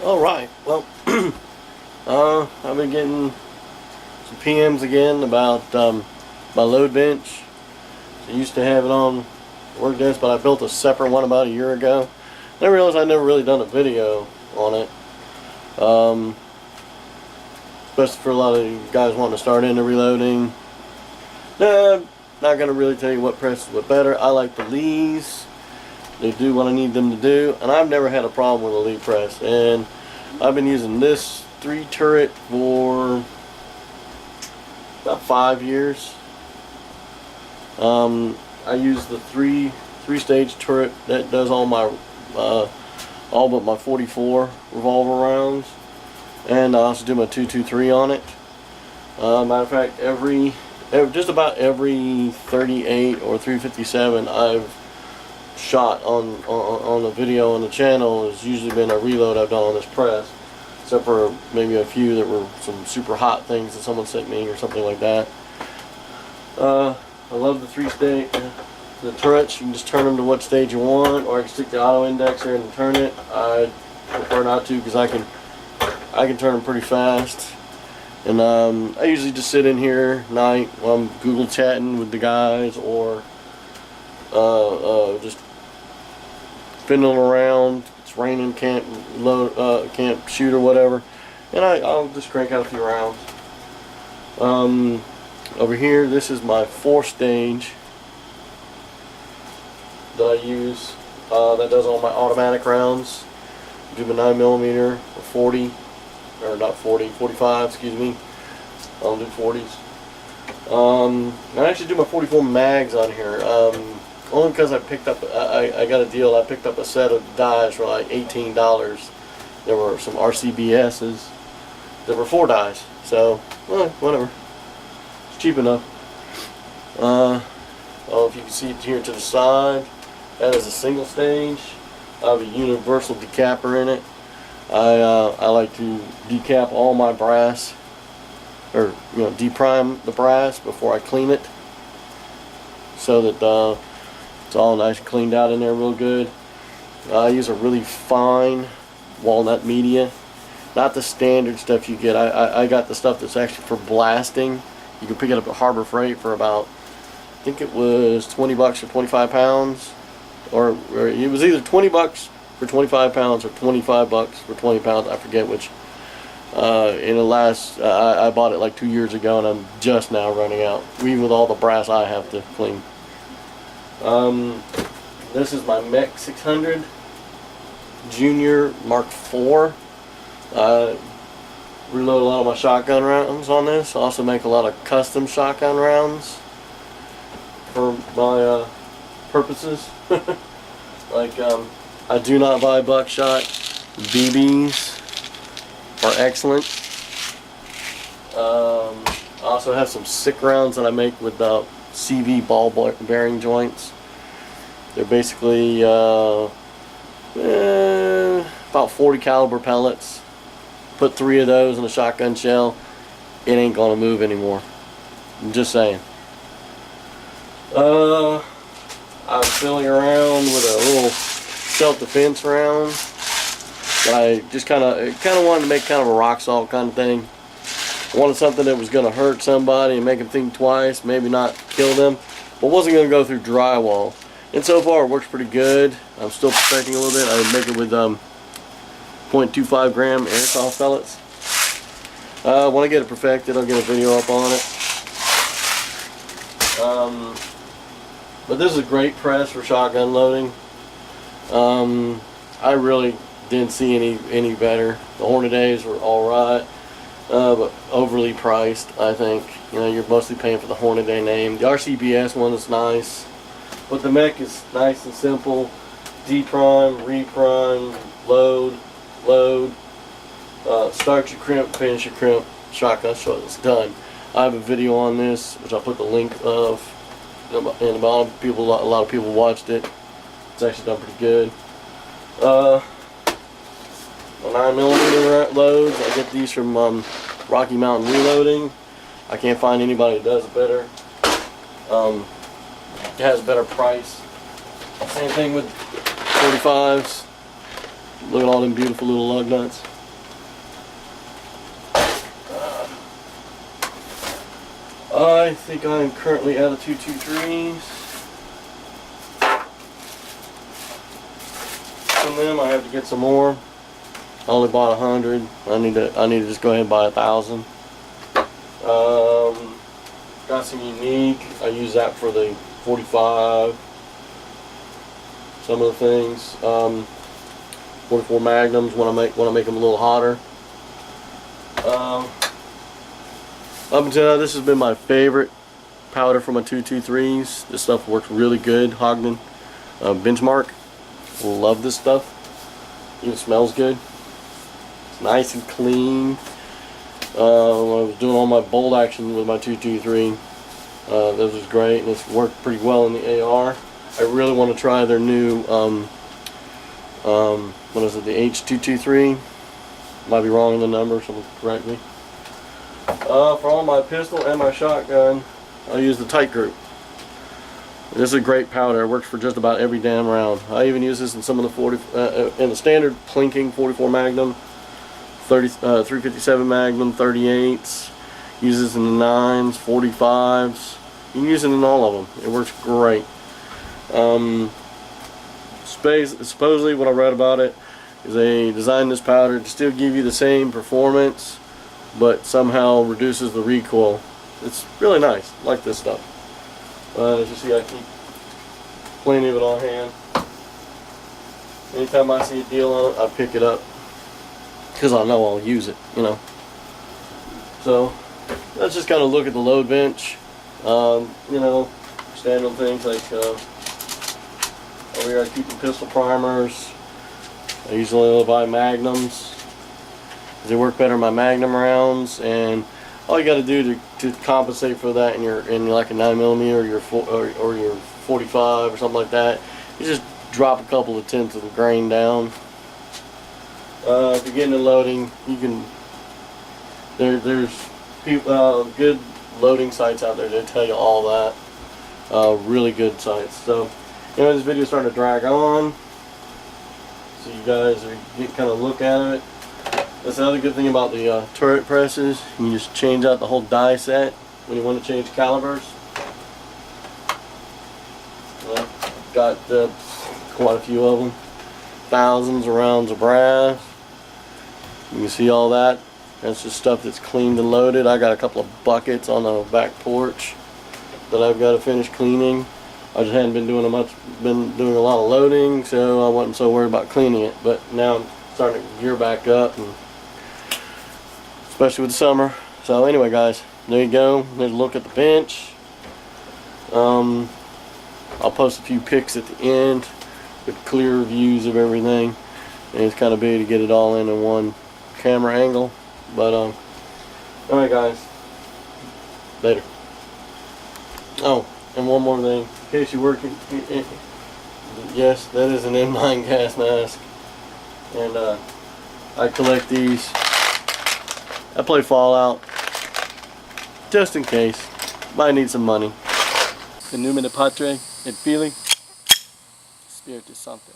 Alright, well, I've been getting some PMs again about my load bench. I used to have it on work desk, but I built a separate one about a year ago. And I realized I'd never really done a video on it. Especially for a lot of you guys wanting to start into reloading. Nah, not going to really tell you what presses what better. I like the Lees. They do what I need them to do, and I've never had a problem with a Lee press. And I've been using this 3 turret for about 5 years. I use the three-stage turret that does all my all but my 44 revolver rounds, and I also do my 223 on it. Matter of fact, just about every 38 or 357 I've shot on the video on the channel has usually been a reload I've done on this press, except for maybe a few that were some super hot things that someone sent me or something like that. I love the 3-stage the turrets. You can just turn them to what stage you want, or I can stick the auto indexer and turn it. I prefer not to because I can turn them pretty fast. And I usually just sit in here at night while I'm Google chatting with the guys, or just fiddling around. It's raining, can't shoot or whatever, and I'll just crank out a few rounds. Over here, this is my 4-stage that I use. That does all my automatic rounds. I do my 9mm or 40, or not 40, 45, excuse me. I don't do 40s. I actually do my 44 mags on here. Only because I picked up, I got a deal. I picked up a set of dies for like $18. There were some RCBSs. There were 4 dies, so well, whatever. It's cheap enough. Oh, if you can see it here to the side, that is a single stage. I have a universal decapper in it. I like to decap all my brass, or deprime the brass before I clean it, so that it's all nice and cleaned out in there real good. I use a really fine walnut media, not the standard stuff you get. I got the stuff that's actually for blasting. You can pick it up at Harbor Freight for about, I think it was 20 bucks for 25 pounds, or it was either 20 bucks for 25 pounds or 25 bucks for 20 pounds. I forget which. In the last, I bought it like 2 years ago, and I'm just now running out, even with all the brass I have to clean. This is my Mech 600 Junior Mark IV. I reload a lot of my shotgun rounds on this. I also make a lot of custom shotgun rounds for my purposes. Like, I do not buy buckshot. BBs are excellent. I also have some sick rounds that I make with CV ball bearing joints. They're basically about 40 caliber pellets. Put 3 of those in a shotgun shell, it ain't gonna move anymore. I'm just saying. I'm filling around with a little self-defense round that I just kind of wanted to make kind of a rock salt kind of thing. I wanted something that was going to hurt somebody and make them think twice, maybe not kill them, but wasn't going to go through drywall. And so far it works pretty good. I'm still perfecting a little bit. I make it with 0.25 gram airsoft pellets. When I get it perfected, I'll get a video up on it. But this is a great press for shotgun loading. I really didn't see any better. The Hornadays were alright, but overly priced, I think. You're mostly paying for the Hornaday name. The RCBS one is nice, but the Mech is nice and simple. Deprime, reprime, load, start your crimp, finish your crimp, shotgun shot, it's done. I have a video on this, which I'll put the link of in the bottom. A lot of people watched it. It's actually done pretty good. 9mm loads, I get these from Rocky Mountain Reloading. I can't find anybody that does it better. It has a better price. Same thing with 45s. Look at all them beautiful little lug nuts. I think I'm currently out of 223s. From them I have to get some more. I only bought 100. I need to just go ahead and buy 1,000. Got some unique. I use that for the 45. Some of the things. 44 magnums when I make them a little hotter. Up until now, this has been my favorite powder for my 223s. This stuff works really good. Hogden Benchmark. Love this stuff. Even smells good. It's nice and clean. When I was doing all my bolt action with my 223, this was great, and it's worked pretty well in the AR. I really want to try their new what is it, the H223? Might be wrong in the number, someone correct me. For all my pistol and my shotgun, I use the Tight Group. This is a great powder. It works for just about every damn round. I even use this in some of the in the standard plinking 44 Magnum, 357 Magnum, 38s. Use this in the 9s, 45s. You can use it in all of them. It works great. Supposedly, what I read about it is they designed this powder to still give you the same performance, but somehow reduces the recoil. It's really nice. I like this stuff. As you see, I keep plenty of it on hand. Anytime I see a deal on it, I pick it up because I know I'll use it, you know. So let's just kind of look at the load bench. You know, standard things like over here I keep the pistol primers. I usually only buy magnums. They work better in my magnum rounds, and all you got to do to compensate for that in like a 9mm or your 45 or something like that, you just drop a couple of tenths of the grain down. If you're getting into loading, you can. There's people, good loading sites out there that tell you all that. Really good sites. So, you know, this video is starting to drag on, so you guys are getting kind of look at it. That's the other good thing about the turret presses. You can just change out the whole die set when you want to change calibers. Got quite a few of them. Thousands of rounds of brass. You can see all that. That's just stuff that's cleaned and loaded. I got a couple of buckets on the back porch that I've got to finish cleaning. I just hadn't been doing a lot of loading, so I wasn't so worried about cleaning it. But now I'm starting to gear back up, and especially with the summer. So anyway, guys, there you go. There's a look at the bench. I'll post a few pics at the end with clear views of everything, and it's kind of big to get it all in one camera angle. But alright, guys, later. Oh, and one more thing, in case you're working, yes, that is an M9 gas mask, and I collect these. I play Fallout just in case. Might need some money. In numine Patre et Filii Spiritus Sancto.